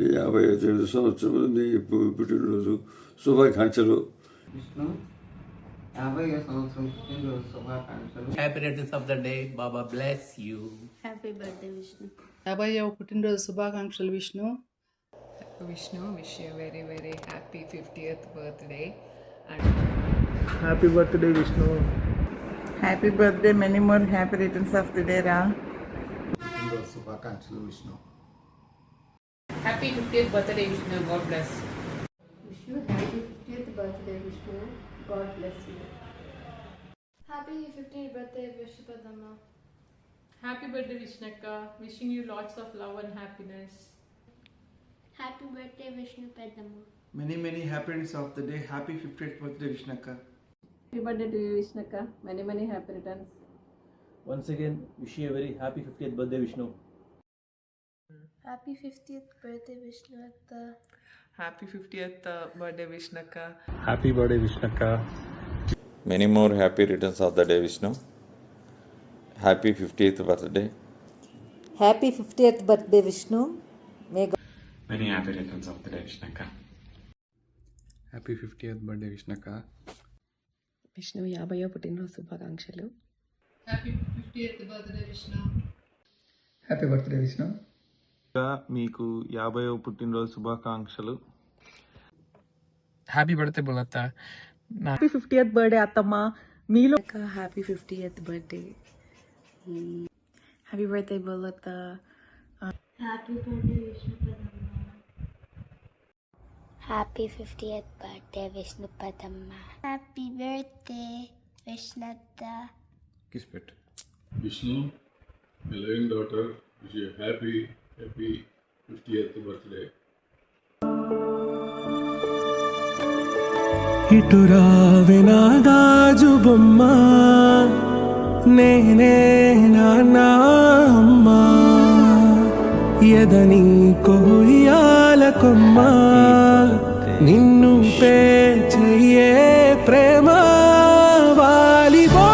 59 సంవత్సరం నీ పుట్టినరోజు శుభాకాంక్షలు. విష్ణు 50వ సంవత్సరం పుట్టినరోజు శుభాకాంక్షలు. Happy returns of the day. Baba bless you. Happy birthday Vishnu. 50వ పుట్టినరోజు శుభాకాంక్షలు Vishnu. Vishnu, wish you a very, very happy 50th birthday. And happy birthday Vishnu. Happy birthday, many more happy returns of the day రా. శుభాకాంక్షలు Vishnu. happy 50th birthday, Vishnu. God bless. Vishnu happy 50th birthday Vishnu. God bless you. Happy 50th birthday, Vishnupadama. Happy birthday, Vishnaka. Wishing you lots of love and happiness. Happy birthday, Vishnupadama. Many happy returns of the day. Happy 50th birthday Vishnaka. Happy birthday to you, Vishnaka. Many happy returns. Once again, wish you a very happy 50th birthday, Vishnu. Happy 50th birthday, Vishnaka. Happy 50th birthday, Vishnaka. Happy birthday, Vishnaka. Many more happy returns of the day, Vishnu. Happy 50th birthday. Happy 50th birthday Vishnu. Many happy returns of the day, Vishnaka. Happy 50th birthday Vishnaka. Vishnu 50వ పుట్టినరోజు శుభాకాంక్షలు. Happy 50th birthday, Vishnu. Happy birthday Vishnu. మీకు 50వ పుట్టినరోజు శుభాకాంక్షలు. Happy birthday బులత. Happy 50th birthday అత్తమ్మ. మీలో happy 50th birthday. Happy birthday బలత. Happy birthday, Vishnupadama. Happy 50th birthday, Vishnupadama. Happy birthday, Vishnaka. Kiss pet. Vishnu, my loving daughter, wish you happy 50th birthday. ఇటురా వినాగాజు బొమ్మ, నేనే నాన్న అమ్మ, ఎదని కొయ్యాల కొమ్మ, నిన్ను పే చెయ్యే ప్రేమ వాలిబో.